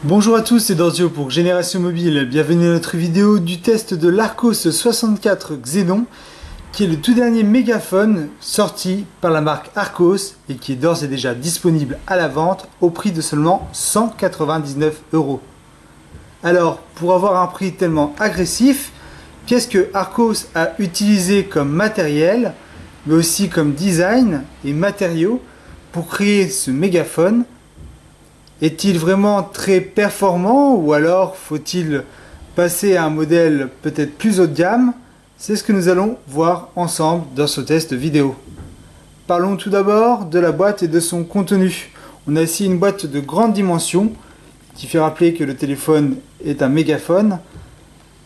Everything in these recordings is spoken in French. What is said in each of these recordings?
Bonjour à tous, c'est Dorzio pour Génération Mobile. Bienvenue à notre vidéo du test de l'Arcos 64 Xenon, qui est le tout dernier mégaphone sorti par la marque Arcos et qui est d'ores et déjà disponible à la vente au prix de seulement 199 €. Alors, pour avoir un prix tellement agressif, qu'est-ce que Arcos a utilisé comme matériel, mais aussi comme design et matériaux pour créer ce mégaphone? Est-il vraiment très performant ou alors faut-il passer à un modèle peut-être plus haut de gamme? C'est ce que nous allons voir ensemble dans ce test vidéo. Parlons tout d'abord de la boîte et de son contenu. On a ici une boîte de grande dimension qui fait rappeler que le téléphone est un mégaphone,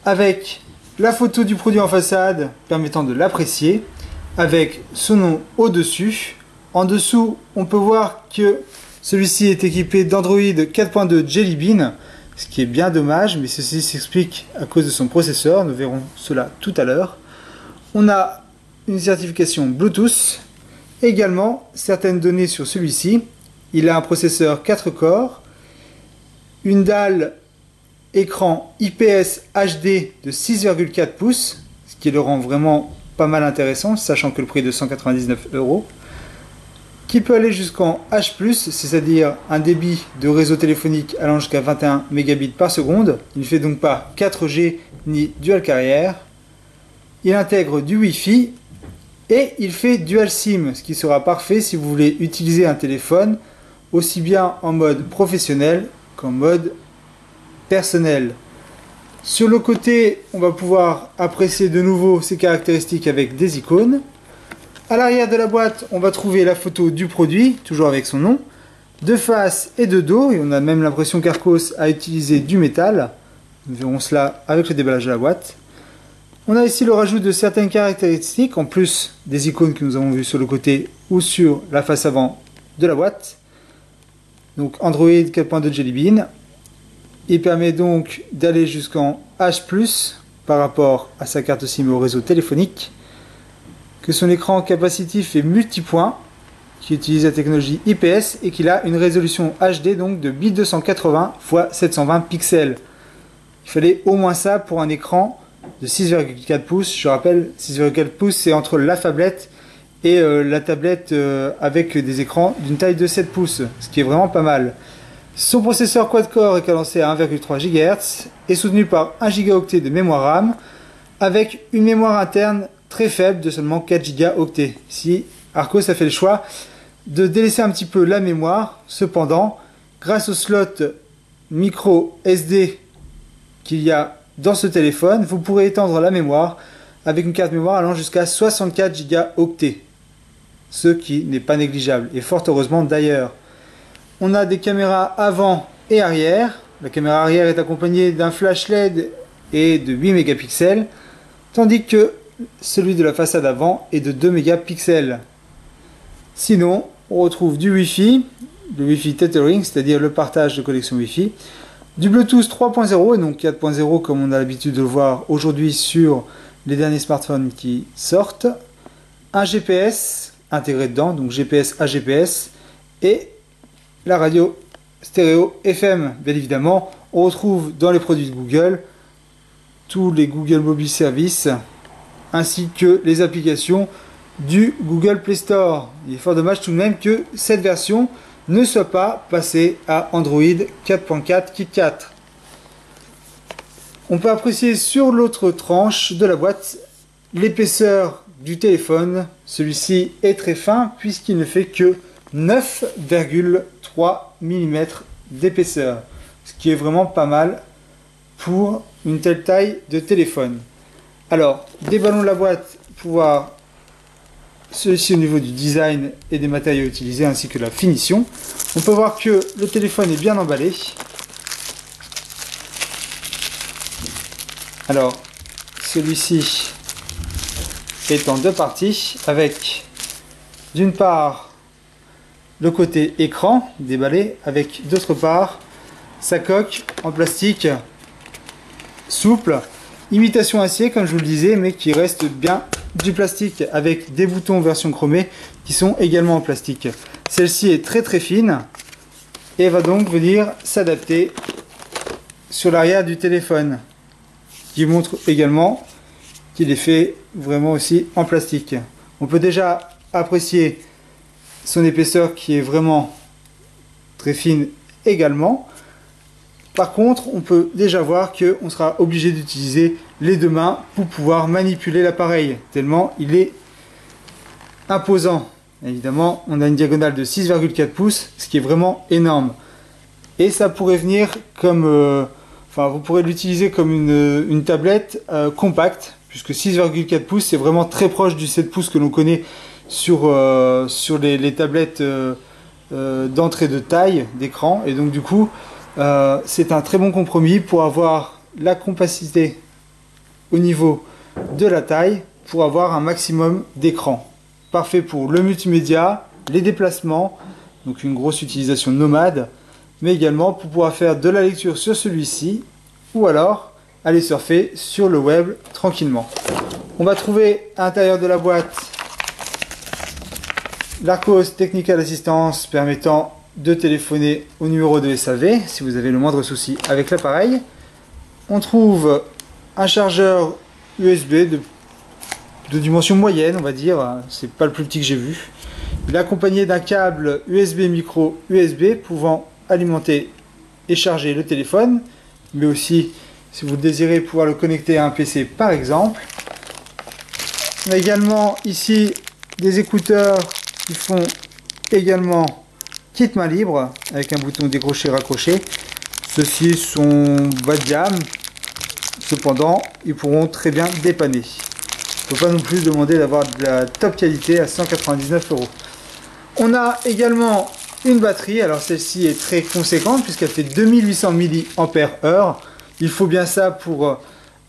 avec la photo du produit en façade permettant de l'apprécier, avec son nom au-dessus. En dessous, on peut voir que celui-ci est équipé d'Android 4.2 Jelly Bean, ce qui est bien dommage, mais ceci s'explique à cause de son processeur, nous verrons cela tout à l'heure. On a une certification Bluetooth, également certaines données sur celui-ci. Il a un processeur 4 corps, une dalle écran IPS HD de 6,4 pouces, ce qui le rend vraiment pas mal intéressant, sachant que le prix est de 199 €. Qui peut aller jusqu'en H+, c'est-à-dire un débit de réseau téléphonique allant jusqu'à 21 mégabits par seconde. Il ne fait donc pas 4G ni dual carrière. Il intègre du Wi-Fi et il fait dual SIM, ce qui sera parfait si vous voulez utiliser un téléphone aussi bien en mode professionnel qu'en mode personnel. Sur le côté, on va pouvoir apprécier de nouveau ses caractéristiques avec des icônes. À l'arrière de la boîte, on va trouver la photo du produit, toujours avec son nom, de face et de dos, et on a même l'impression qu'Arcos a utilisé du métal. Nous verrons cela avec le déballage de la boîte. On a ici le rajout de certaines caractéristiques, en plus des icônes que nous avons vues sur le côté ou sur la face avant de la boîte. Donc Android 4.2 Jelly Bean. Il permet donc d'aller jusqu'en H+, par rapport à sa carte SIM au réseau téléphonique. Que son écran capacitif est multipoint, qui utilise la technologie IPS et qu'il a une résolution HD donc de 1280 x 720 pixels. Il fallait au moins ça pour un écran de 6,4 pouces. Je rappelle, 6,4 pouces c'est entre la phablette et la tablette avec des écrans d'une taille de 7 pouces, ce qui est vraiment pas mal. Son processeur quad-core est cadencé à 1,3 GHz et soutenu par 1 Go de mémoire RAM avec une mémoire interne très faible de seulement 4 Go. Ici, Arcos a fait le choix de délaisser un petit peu la mémoire. Cependant, grâce au slot micro SD qu'il y a dans ce téléphone, vous pourrez étendre la mémoire avec une carte mémoire allant jusqu'à 64 Go, ce qui n'est pas négligeable, et fort heureusement d'ailleurs. On a des caméras avant et arrière. La caméra arrière est accompagnée d'un flash LED et de 8 mégapixels, tandis que celui de la façade avant est de 2 mégapixels. Sinon, on retrouve du Wi-Fi, le Wi-Fi tethering, c'est-à-dire le partage de connexion Wi-Fi, du Bluetooth 3.0 et donc 4.0 comme on a l'habitude de le voir aujourd'hui sur les derniers smartphones qui sortent, un GPS intégré dedans, donc GPS à GPS, et la radio stéréo FM. Bien évidemment, on retrouve dans les produits de Google tous les Google Mobile Services, ainsi que les applications du Google Play Store. Il est fort dommage tout de même que cette version ne soit pas passée à Android 4.4 KitKat. On peut apprécier sur l'autre tranche de la boîte l'épaisseur du téléphone. Celui-ci est très fin puisqu'il ne fait que 9,3 mm d'épaisseur, ce qui est vraiment pas mal pour une telle taille de téléphone. Alors, déballons la boîte pour voir ceci au niveau du design et des matériaux utilisés ainsi que la finition. On peut voir que le téléphone est bien emballé. Alors, celui-ci est en deux parties avec d'une part le côté écran déballé avec d'autre part sa coque en plastique souple. Imitation acier comme je vous le disais, mais qui reste bien du plastique avec des boutons version chromée qui sont également en plastique. Celle-ci est très fine et va donc venir s'adapter sur l'arrière du téléphone, qui montre également qu'il est fait vraiment aussi en plastique. On peut déjà apprécier son épaisseur qui est vraiment très fine également. Par contre, on peut déjà voir qu'on sera obligé d'utiliser les deux mains pour pouvoir manipuler l'appareil, tellement il est imposant. Évidemment, on a une diagonale de 6,4 pouces, ce qui est vraiment énorme. Et ça pourrait venir comme... vous pourrez l'utiliser comme une tablette compacte, puisque 6,4 pouces, c'est vraiment très proche du 7 pouces que l'on connaît sur les tablettes d'entrée de taille d'écran. Et donc du coup, c'est un très bon compromis pour avoir la compacité au niveau de la taille, pour avoir un maximum d'écran. Parfait pour le multimédia, les déplacements, donc une grosse utilisation nomade, mais également pour pouvoir faire de la lecture sur celui-ci, ou alors aller surfer sur le web tranquillement. On va trouver à l'intérieur de la boîte l'Arcos Technical Assistance permettant de téléphoner au numéro de SAV si vous avez le moindre souci avec l'appareil. On trouve un chargeur USB de dimension moyenne, on va dire, c'est pas le plus petit que j'ai vu. Il est accompagné d'un câble USB micro USB pouvant alimenter et charger le téléphone, mais aussi, si vous désirez, pouvoir le connecter à un PC par exemple. On a également ici des écouteurs qui font également kit main libre avec un bouton décroché-raccroché. Ceux-ci sont bas de gamme, cependant ils pourront très bien dépanner. Il ne faut pas non plus demander d'avoir de la top qualité à 199 €. On a également une batterie, alors celle-ci est très conséquente puisqu'elle fait 2800 mAh. Il faut bien ça pour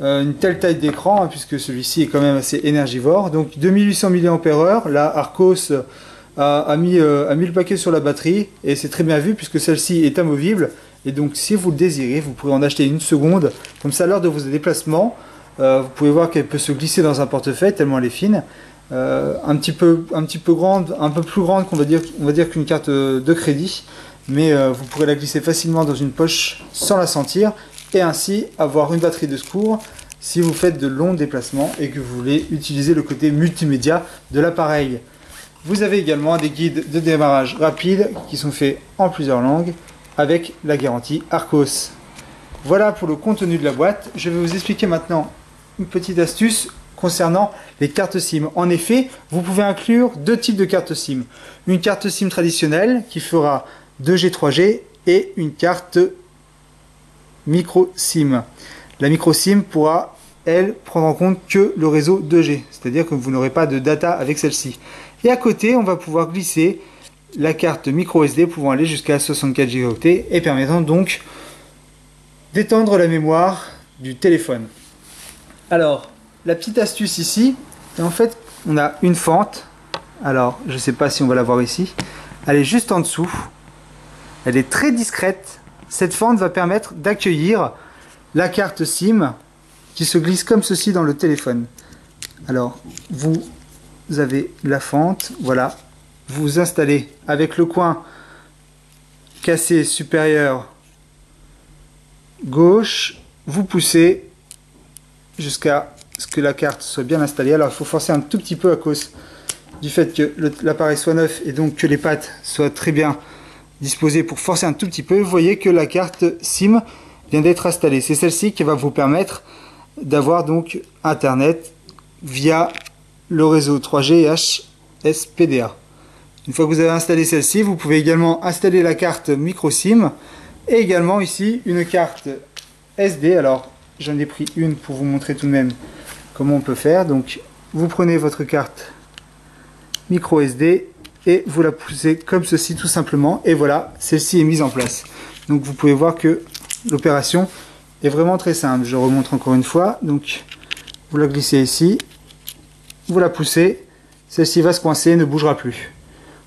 une telle taille d'écran, puisque celui-ci est quand même assez énergivore. Donc 2800 mAh, là Arcos a mis le paquet sur la batterie, et c'est très bien vu puisque celle-ci est amovible. Et donc si vous le désirez, vous pourrez en acheter une seconde, comme ça lors de vos déplacements. Vous pouvez voir qu'elle peut se glisser dans un portefeuille tellement elle est fine. Un petit peu grande, un peu plus grande on va dire qu'une carte de crédit, mais vous pourrez la glisser facilement dans une poche sans la sentir, et ainsi avoir une batterie de secours si vous faites de longs déplacements et que vous voulez utiliser le côté multimédia de l'appareil. Vous avez également des guides de démarrage rapide qui sont faits en plusieurs langues avec la garantie Arcos. Voilà pour le contenu de la boîte. Je vais vous expliquer maintenant une petite astuce concernant les cartes SIM. En effet, vous pouvez inclure deux types de cartes SIM. Une carte SIM traditionnelle qui fera 2G, 3G, et une carte micro SIM. La micro SIM pourra, elle, prendre en compte que le réseau 2G, c'est-à-dire que vous n'aurez pas de data avec celle-ci. Et à côté, on va pouvoir glisser la carte micro SD pouvant aller jusqu'à 64 Go et permettant donc d'étendre la mémoire du téléphone. Alors, la petite astuce ici, en fait, on a une fente. Alors, je ne sais pas si on va la voir ici. Elle est juste en dessous. Elle est très discrète. Cette fente va permettre d'accueillir la carte SIM qui se glisse comme ceci dans le téléphone. Alors, vous avez la fente, voilà. Vous installez avec le coin cassé supérieur gauche. Vous poussez jusqu'à ce que la carte soit bien installée. Alors il faut forcer un tout petit peu à cause du fait que l'appareil soit neuf et donc que les pattes soient très bien disposées pour forcer un tout petit peu. Vous voyez que la carte SIM vient d'être installée. C'est celle-ci qui va vous permettre d'avoir donc Internet via le réseau 3G et HSPDA. Une fois que vous avez installé celle-ci, vous pouvez également installer la carte micro SIM et également ici une carte SD. Alors j'en ai pris une pour vous montrer tout de même comment on peut faire. Donc vous prenez votre carte micro SD et vous la poussez comme ceci tout simplement, et voilà, celle-ci est mise en place. Donc vous pouvez voir que l'opération est vraiment très simple. Je remonte encore une fois. Donc vous la glissez ici, vous la poussez, celle-ci va se coincer, ne bougera plus.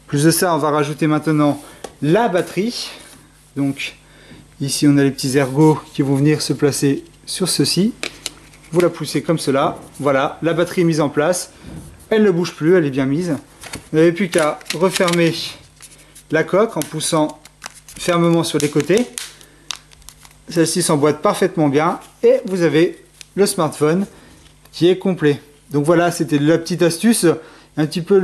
Plus de ça, on va rajouter maintenant la batterie. Donc ici on a les petits ergots qui vont venir se placer sur ceci. Vous la poussez comme cela, voilà, la batterie est mise en place, elle ne bouge plus, elle est bien mise. Vous n'avez plus qu'à refermer la coque en poussant fermement sur les côtés. Celle-ci s'emboîte parfaitement bien et vous avez le smartphone qui est complet. Donc voilà, c'était la petite astuce, un petit peu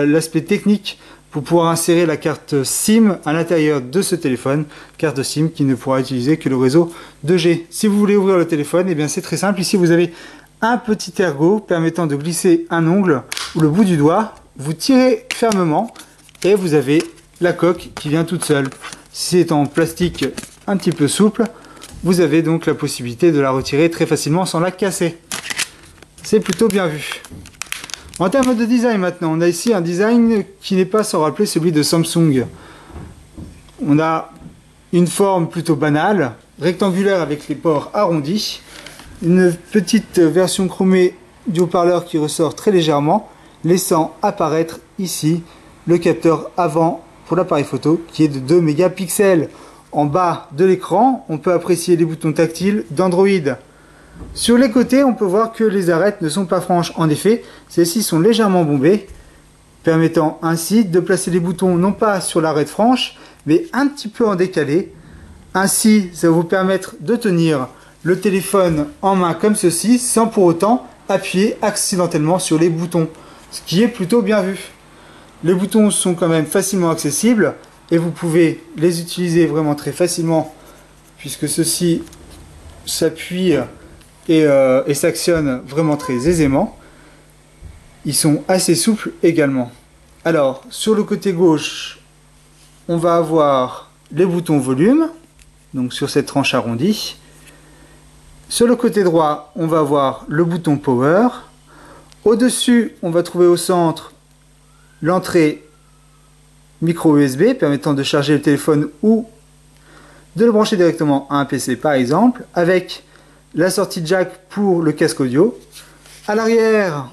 l'aspect technique pour pouvoir insérer la carte SIM à l'intérieur de ce téléphone, carte SIM qui ne pourra utiliser que le réseau 2G. Si vous voulez ouvrir le téléphone, eh bien c'est très simple. Ici vous avez un petit ergot permettant de glisser un ongle ou le bout du doigt. Vous tirez fermement et vous avez la coque qui vient toute seule. Si c'est en plastique un petit peu souple, vous avez donc la possibilité de la retirer très facilement sans la casser. C'est plutôt bien vu. En termes de design maintenant, on a ici un design qui n'est pas sans rappeler celui de Samsung. On a une forme plutôt banale, rectangulaire avec les bords arrondis, une petite version chromée du haut-parleur qui ressort très légèrement, laissant apparaître ici le capteur avant pour l'appareil photo qui est de 2 mégapixels. En bas de l'écran, on peut apprécier les boutons tactiles d'Android. Sur les côtés, on peut voir que les arêtes ne sont pas franches. En effet, celles-ci sont légèrement bombées, permettant ainsi de placer les boutons non pas sur l'arête franche, mais un petit peu en décalé. Ainsi, ça va vous permettre de tenir le téléphone en main comme ceci, sans pour autant appuyer accidentellement sur les boutons, ce qui est plutôt bien vu. Les boutons sont quand même facilement accessibles et vous pouvez les utiliser vraiment très facilement puisque ceci s'appuie et s'actionne vraiment très aisément. Ils sont assez souples également. Alors, sur le côté gauche, on va avoir les boutons volume, donc sur cette tranche arrondie. Sur le côté droit, on va avoir le bouton power. Au-dessus, on va trouver au centre l'entrée micro USB permettant de charger le téléphone ou de le brancher directement à un PC par exemple, avec la sortie jack pour le casque audio. À l'arrière,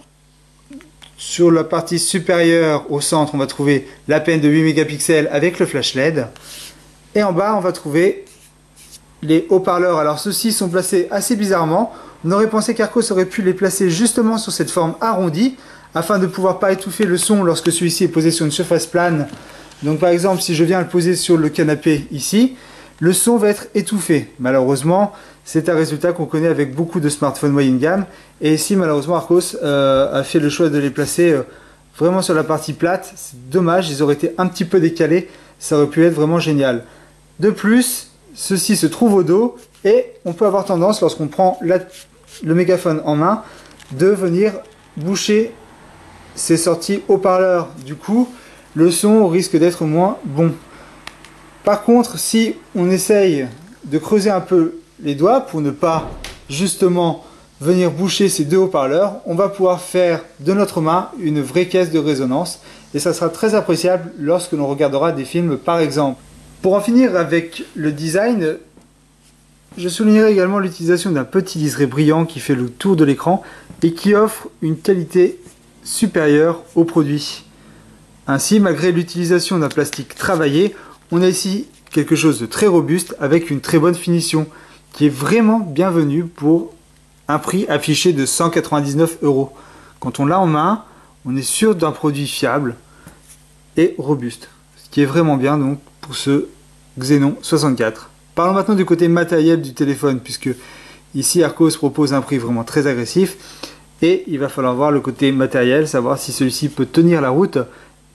sur la partie supérieure au centre, on va trouver la penne de 8 mégapixels avec le flash LED. Et en bas, on va trouver les haut-parleurs. Alors ceux-ci sont placés assez bizarrement. On aurait pensé qu'Arcos aurait pu les placer justement sur cette forme arrondie afin de pouvoir pas étouffer le son lorsque celui-ci est posé sur une surface plane. Donc par exemple, si je viens le poser sur le canapé ici, le son va être étouffé. Malheureusement, c'est un résultat qu'on connaît avec beaucoup de smartphones moyenne gamme. Et ici, malheureusement, Arcos a fait le choix de les placer vraiment sur la partie plate. C'est dommage, ils auraient été un petit peu décalés. Ça aurait pu être vraiment génial. De plus, ceci se trouve au dos et on peut avoir tendance, lorsqu'on prend le mégaphone en main, de venir boucher ces sorties haut-parleurs. Du coup, le son risque d'être moins bon. Par contre, si on essaye de creuser un peu les doigts pour ne pas justement venir boucher ces deux haut-parleurs, on va pouvoir faire de notre main une vraie caisse de résonance et ça sera très appréciable lorsque l'on regardera des films par exemple. Pour en finir avec le design, je soulignerai également l'utilisation d'un petit liseré brillant qui fait le tour de l'écran et qui offre une qualité supérieure au produit. Ainsi, malgré l'utilisation d'un plastique travaillé, on a ici quelque chose de très robuste avec une très bonne finition qui est vraiment bienvenue pour un prix affiché de 199 €. Quand on l'a en main, on est sûr d'un produit fiable et robuste, ce qui est vraiment bien donc pour ce Xenon 64. Parlons maintenant du côté matériel du téléphone, puisque ici Arcos propose un prix vraiment très agressif et il va falloir voir le côté matériel, savoir si celui-ci peut tenir la route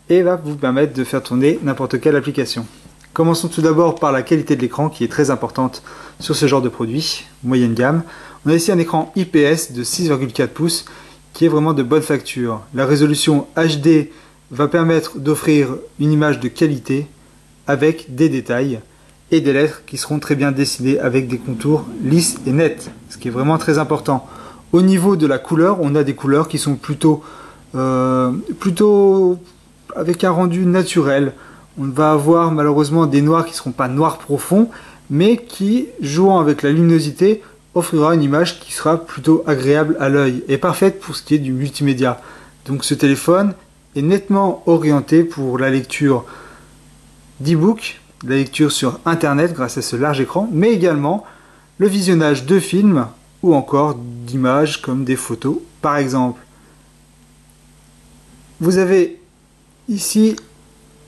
et va vous permettre de faire tourner n'importe quelle application. Commençons tout d'abord par la qualité de l'écran qui est très importante sur ce genre de produit, moyenne gamme. On a ici un écran IPS de 6,4 pouces qui est vraiment de bonne facture. La résolution HD va permettre d'offrir une image de qualité avec des détails et des lettres qui seront très bien dessinées avec des contours lisses et nets, ce qui est vraiment très important. Au niveau de la couleur, on a des couleurs qui sont plutôt avec un rendu naturel. On va avoir malheureusement des noirs qui ne seront pas noirs profonds, mais qui, jouant avec la luminosité, offrira une image qui sera plutôt agréable à l'œil et parfaite pour ce qui est du multimédia. Donc ce téléphone est nettement orienté pour la lecture d'e-book, la lecture sur internet grâce à ce large écran, mais également le visionnage de films ou encore d'images comme des photos par exemple. Vous avez ici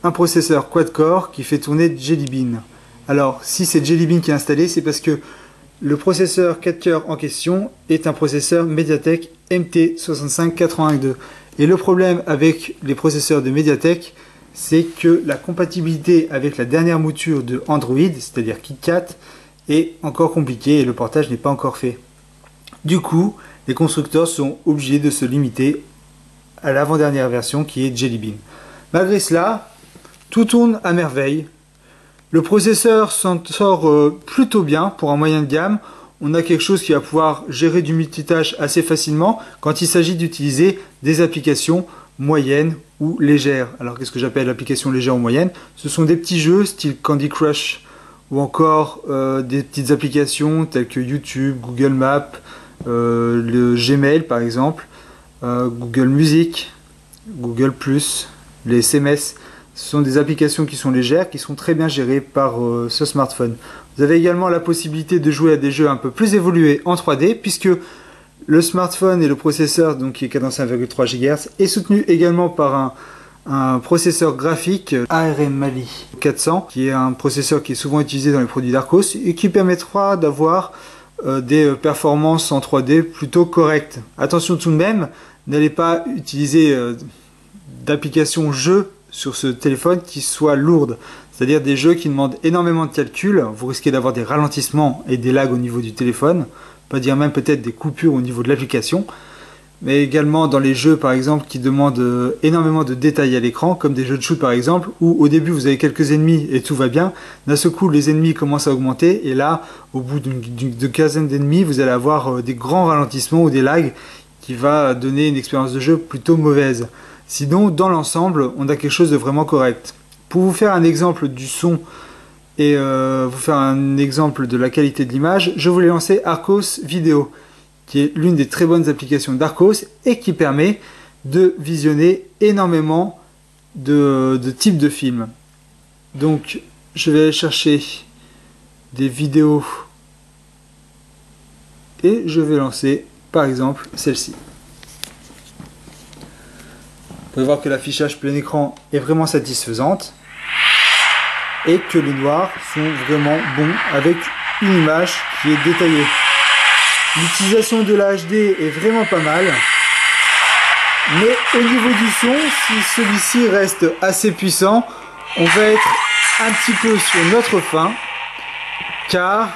un processeur quad-core qui fait tourner Jelly Bean Alors si c'est Jelly Bean qui est installé, c'est parce que le processeur 4 cœurs en question est un processeur MediaTek MT6582. Et le problème avec les processeurs de MediaTek, c'est que la compatibilité avec la dernière mouture de Android, c'est-à-dire KitKat, est encore compliquée et le portage n'est pas encore fait. Du coup, les constructeurs sont obligés de se limiter à l'avant-dernière version qui est Jelly Bean. Malgré cela, tout tourne à merveille. Le processeur s'en sort plutôt bien pour un moyen de gamme. On a quelque chose qui va pouvoir gérer du multitâche assez facilement quand il s'agit d'utiliser des applications moyennes ou légères. Alors qu'est-ce que j'appelle applications légères ou moyennes? Ce sont des petits jeux style Candy Crush ou encore des petites applications telles que YouTube, Google Maps, le Gmail par exemple, Google Music, Google+, les SMS. Ce sont des applications qui sont légères, qui sont très bien gérées par ce smartphone. Vous avez également la possibilité de jouer à des jeux un peu plus évolués en 3D, puisque le smartphone et le processeur, donc qui est cadencé 1,3 GHz, est soutenu également par un processeur graphique ARM Mali 400, qui est un processeur qui est souvent utilisé dans les produits d'Arcos et qui permettra d'avoir des performances en 3D plutôt correctes. Attention tout de même, n'allez pas utiliser d'applications jeux sur ce téléphone qui soient lourdes, c'est-à-dire des jeux qui demandent énormément de calculs. Vous risquez d'avoir des ralentissements et des lags au niveau du téléphone, pas dire même peut-être des coupures au niveau de l'application, mais également dans les jeux par exemple qui demandent énormément de détails à l'écran, comme des jeux de shoot par exemple, où au début vous avez quelques ennemis et tout va bien, d'un seul coup les ennemis commencent à augmenter, et là au bout d'une quinzaine d'ennemis vous allez avoir des grands ralentissements ou des lags qui va donner une expérience de jeu plutôt mauvaise. Sinon, dans l'ensemble, on a quelque chose de vraiment correct. Pour vous faire un exemple du son et vous faire un exemple de la qualité de l'image, je voulais lancer Arcos Vidéo, qui est l'une des très bonnes applications d'Arcos et qui permet de visionner énormément de types de films. Donc, je vais aller chercher des vidéos et je vais lancer, par exemple, celle-ci. Vous pouvez voir que l'affichage plein écran est vraiment satisfaisante et que les noirs sont vraiment bons avec une image qui est détaillée. L'utilisation de la HD est vraiment pas mal, mais au niveau du son, si celui-ci reste assez puissant, on va être un petit peu sur notre faim, car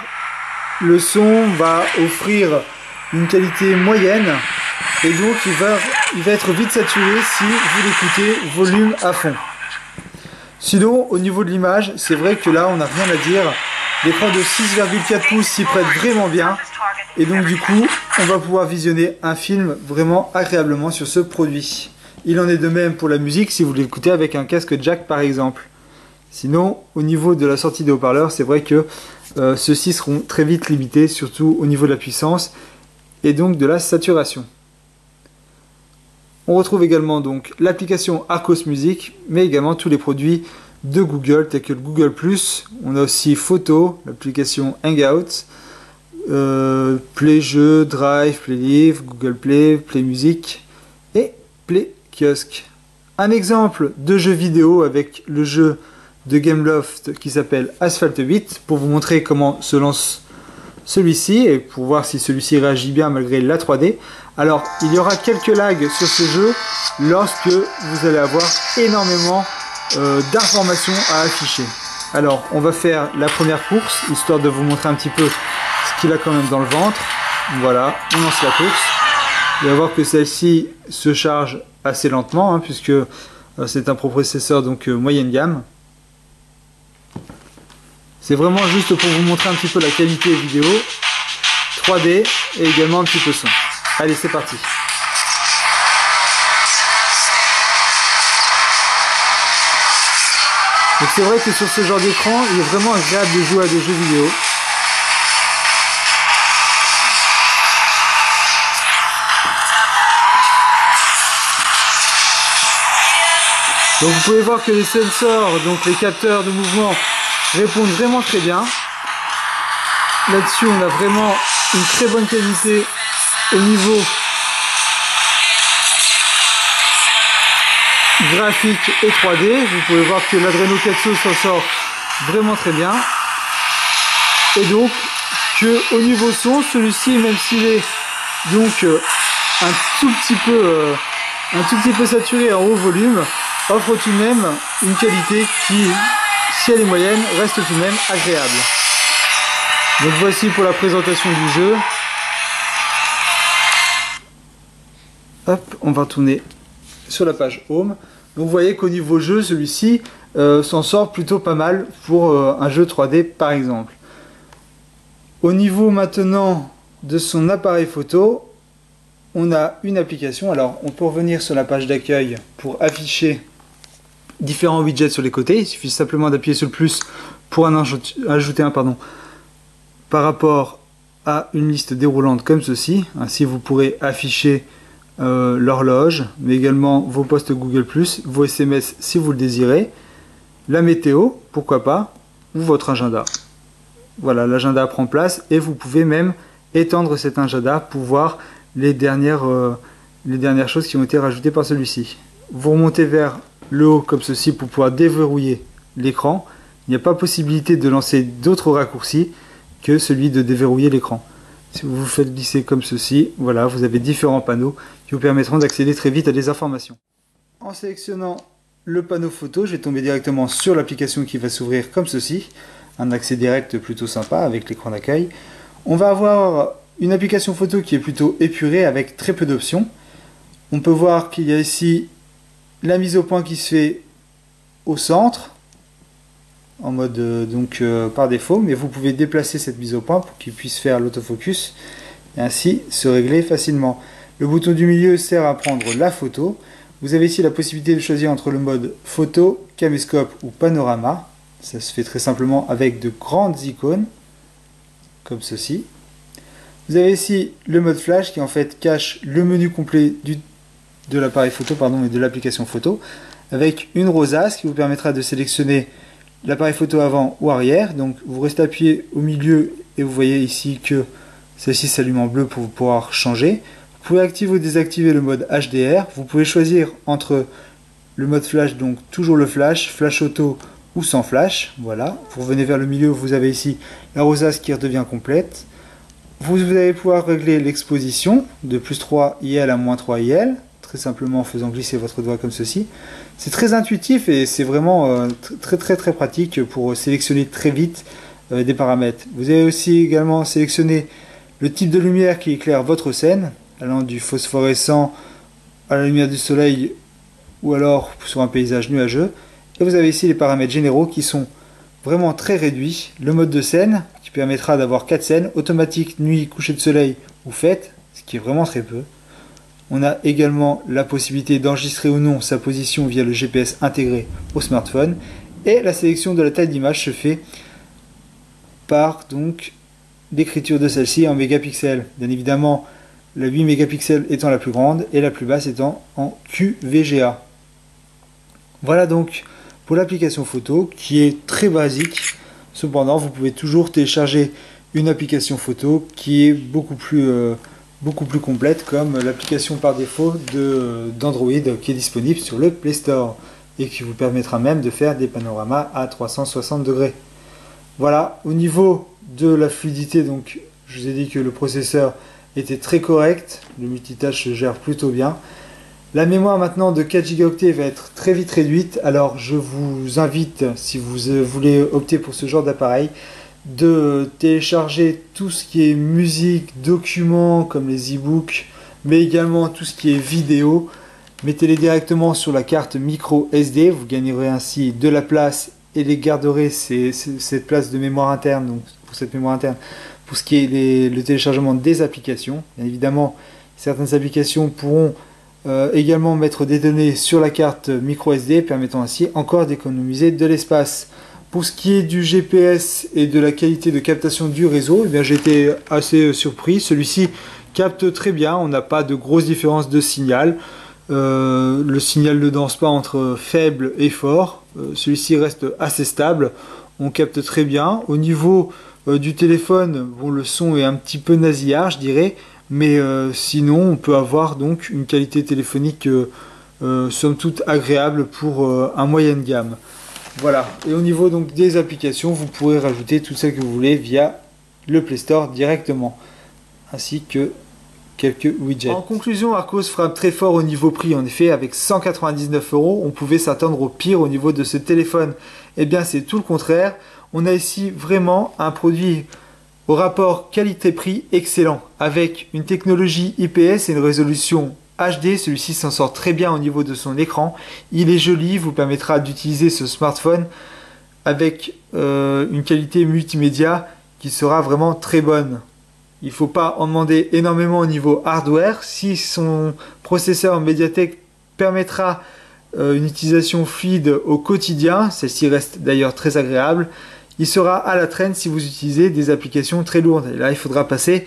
le son va offrir une qualité moyenne et donc il va être vite saturé si vous l'écoutez volume à fond. Sinon, au niveau de l'image, c'est vrai que là on n'a rien à dire. L'écran de 6,4 pouces s'y prête vraiment bien, et donc du coup on va pouvoir visionner un film vraiment agréablement sur ce produit. Il en est de même pour la musique si vous l'écoutez avec un casque jack par exemple. Sinon, au niveau de la sortie des haut-parleurs, c'est vrai que ceux-ci seront très vite limités, surtout au niveau de la puissance et donc de la saturation. On retrouve également donc l'application Arcos Music, mais également tous les produits de Google, tels que le Google+. On a aussi Photo, l'application Hangout, Play Jeux, Drive, Play Livre, Google Play, Play Music et Play Kiosque. Un exemple de jeu vidéo avec le jeu de Gameloft qui s'appelle Asphalt 8, pour vous montrer comment se lance celui-ci et pour voir si celui-ci réagit bien malgré la 3D. Alors, il y aura quelques lags sur ce jeu lorsque vous allez avoir énormément d'informations à afficher. Alors, on va faire la première course, histoire de vous montrer un petit peu ce qu'il a quand même dans le ventre. Voilà, on lance la course. Vous allez voir que celle-ci se charge assez lentement, hein, puisque c'est un processeur donc moyenne gamme. C'est vraiment juste pour vous montrer un petit peu la qualité vidéo, 3D et également un petit peu son. Allez, c'est parti. Donc c'est vrai que sur ce genre d'écran, il est vraiment agréable de jouer à des jeux vidéo. Donc vous pouvez voir que les sensors, donc les capteurs de mouvement, répondent vraiment très bien. Là-dessus, on a vraiment une très bonne qualité au niveau graphique et 3D. Vous pouvez voir que l'Adreno 400 s'en sort vraiment très bien. Et donc que au niveau son, celui-ci, même s'il est donc un tout petit peu saturé en haut volume, offre tout de même une qualité qui, si elle est moyenne, reste tout de même agréable. Donc voici pour la présentation du jeu. Hop, on va tourner sur la page Home. Donc vous voyez qu'au niveau jeu, celui-ci s'en sort plutôt pas mal pour un jeu 3D par exemple. Au niveau maintenant de son appareil photo, on a une application. Alors on peut revenir sur la page d'accueil pour afficher différents widgets sur les côtés. Il suffit simplement d'appuyer sur le plus pour ajouter un par rapport à une liste déroulante comme ceci. Ainsi vous pourrez afficher l'horloge, mais également vos posts Google+, vos SMS si vous le désirez, la météo, pourquoi pas, ou votre agenda. Voilà, l'agenda prend place et vous pouvez même étendre cet agenda pour voir les dernières choses qui ont été rajoutées par celui-ci. Vous remontez vers le haut comme ceci pour pouvoir déverrouiller l'écran. Il n'y a pas possibilité de lancer d'autres raccourcis que celui de déverrouiller l'écran. Si vous vous faites glisser comme ceci, voilà, vous avez différents panneaux qui vous permettront d'accéder très vite à des informations. En sélectionnant le panneau photo, je vais tomber directement sur l'application qui va s'ouvrir comme ceci. Un accès direct plutôt sympa avec l'écran d'accueil. On va avoir une application photo qui est plutôt épurée avec très peu d'options. On peut voir qu'il y a ici la mise au point qui se fait au centre, en mode par défaut, mais vous pouvez déplacer cette mise au point pour qu'il puisse faire l'autofocus et ainsi se régler facilement. Le bouton du milieu sert à prendre la photo. Vous avez ici la possibilité de choisir entre le mode photo, caméscope ou panorama. Ça se fait très simplement avec de grandes icônes comme ceci. Vous avez ici le mode flash qui en fait cache le menu complet de l'appareil photo et de l'application photo, avec une rosace qui vous permettra de sélectionner l'appareil photo avant ou arrière. Donc vous restez appuyé au milieu et vous voyez ici que celle-ci s'allume en bleu pour pouvoir changer. Vous pouvez activer ou désactiver le mode HDR. Vous pouvez choisir entre le mode flash, donc toujours le flash, flash auto ou sans flash. Voilà. Vous revenez vers le milieu, vous avez ici la rosace qui redevient complète. Vous allez pouvoir régler l'exposition de +3 IL à -3 IL, très simplement en faisant glisser votre doigt comme ceci. C'est très intuitif et c'est vraiment très pratique pour sélectionner très vite des paramètres. Vous avez aussi également sélectionné le type de lumière qui éclaire votre scène, allant du phosphorescent à la lumière du soleil ou alors sur un paysage nuageux. Et vous avez ici les paramètres généraux qui sont vraiment très réduits. Le mode de scène qui permettra d'avoir 4 scènes, automatique, nuit, coucher de soleil ou fête, ce qui est vraiment très peu. On a également la possibilité d'enregistrer ou non sa position via le GPS intégré au smartphone. Et la sélection de la taille d'image se fait par l'écriture de celle-ci en mégapixels. Bien évidemment, la 8 mégapixels étant la plus grande et la plus basse étant en QVGA. Voilà donc pour l'application photo qui est très basique. Cependant, vous pouvez toujours télécharger une application photo qui est beaucoup plus complète, comme l'application par défaut d'Android qui est disponible sur le Play Store et qui vous permettra même de faire des panoramas à 360 degrés. Voilà, au niveau de la fluidité, donc je vous ai dit que le processeur était très correct, le multitâche se gère plutôt bien. La mémoire maintenant de 4 Go va être très vite réduite, alors je vous invite, si vous voulez opter pour ce genre d'appareil, de télécharger tout ce qui est musique, documents comme les e-books, mais également tout ce qui est vidéo. Mettez-les directement sur la carte micro SD, vous gagnerez ainsi de la place et les garderez cette place de mémoire interne, donc pour cette mémoire interne, pour ce qui est le téléchargement des applications. Bien évidemment, certaines applications pourront également mettre des données sur la carte micro SD, permettant ainsi encore d'économiser de l'espace. Pour ce qui est du GPS et de la qualité de captation du réseau, eh j'ai été assez surpris. Celui-ci capte très bien, on n'a pas de grosses différences de signal. Le signal ne danse pas entre faible et fort. Celui-ci reste assez stable, on capte très bien. Au niveau du téléphone, bon, le son est un petit peu nasillard, je dirais, mais sinon on peut avoir donc une qualité téléphonique somme toute agréable pour un moyenne gamme. Voilà, et au niveau donc des applications, vous pourrez rajouter toutes celles que vous voulez via le Play Store directement, ainsi que quelques widgets. En conclusion, Archos frappe très fort au niveau prix. En effet, avec 199 €, on pouvait s'attendre au pire au niveau de ce téléphone. Eh bien, c'est tout le contraire. On a ici vraiment un produit au rapport qualité-prix excellent, avec une technologie IPS et une résolution HD. Celui-ci s'en sort très bien au niveau de son écran. Il est joli, vous permettra d'utiliser ce smartphone avec une qualité multimédia qui sera vraiment très bonne. Il ne faut pas en demander énormément au niveau hardware. Si son processeur Mediatek permettra une utilisation fluide au quotidien, celle-ci reste d'ailleurs très agréable, il sera à la traîne si vous utilisez des applications très lourdes. Et là, il faudra passer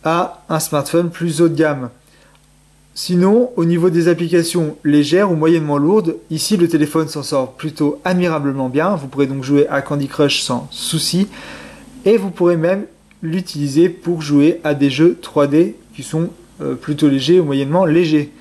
à un smartphone plus haut de gamme. Sinon, au niveau des applications légères ou moyennement lourdes, ici le téléphone s'en sort plutôt admirablement bien. Vous pourrez donc jouer à Candy Crush sans souci. Et vous pourrez même l'utiliser pour jouer à des jeux 3D qui sont plutôt légers ou moyennement légers.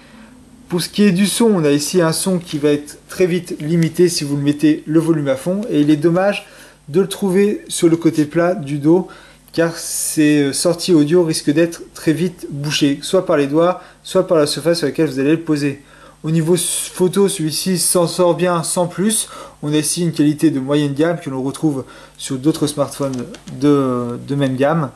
Pour ce qui est du son, on a ici un son qui va être très vite limité si vous le mettez le volume à fond. Et il est dommage de le trouver sur le côté plat du dos, car ces sorties audio risquent d'être très vite bouchées, soit par les doigts, soit par la surface sur laquelle vous allez le poser. Au niveau photo, celui-ci s'en sort bien sans plus. On a ici une qualité de moyenne gamme que l'on retrouve sur d'autres smartphones de même gamme.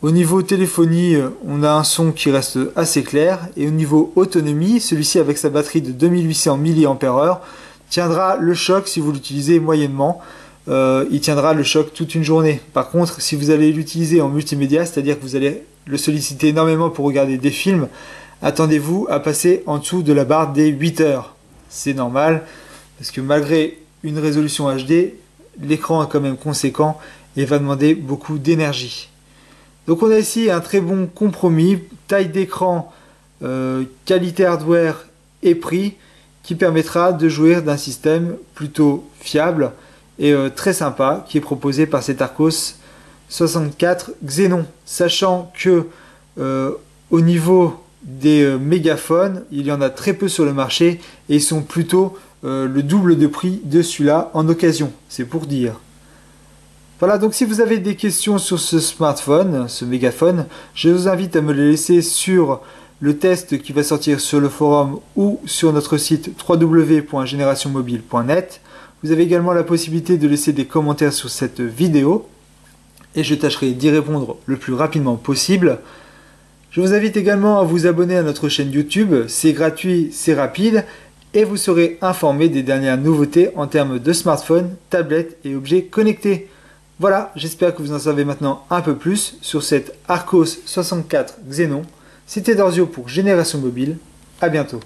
Au niveau téléphonie, on a un son qui reste assez clair. Et au niveau autonomie, celui-ci avec sa batterie de 2800 mAh tiendra le choc si vous l'utilisez moyennement. Il tiendra le choc toute une journée. Par contre, si vous allez l'utiliser en multimédia, c'est-à-dire que vous allez le solliciter énormément pour regarder des films, attendez-vous à passer en dessous de la barre des 8 heures. C'est normal, parce que malgré une résolution HD, l'écran est quand même conséquent et va demander beaucoup d'énergie. Donc on a ici un très bon compromis, taille d'écran, qualité hardware et prix, qui permettra de jouir d'un système plutôt fiable et très sympa qui est proposé par cet Archos 64 Xenon, sachant que au niveau des mégaphones, il y en a très peu sur le marché et ils sont plutôt le double de prix de celui-là en occasion, c'est pour dire. Voilà, donc si vous avez des questions sur ce smartphone, ce mégaphone, je vous invite à me les laisser sur le test qui va sortir sur le forum ou sur notre site www.generationmobile.net. Vous avez également la possibilité de laisser des commentaires sur cette vidéo et je tâcherai d'y répondre le plus rapidement possible. Je vous invite également à vous abonner à notre chaîne YouTube, c'est gratuit, c'est rapide et vous serez informé des dernières nouveautés en termes de smartphones, tablettes et objets connectés. Voilà, j'espère que vous en savez maintenant un peu plus sur cette Archos 64 Xenon. C'était Dorzio pour Génération Mobile, à bientôt.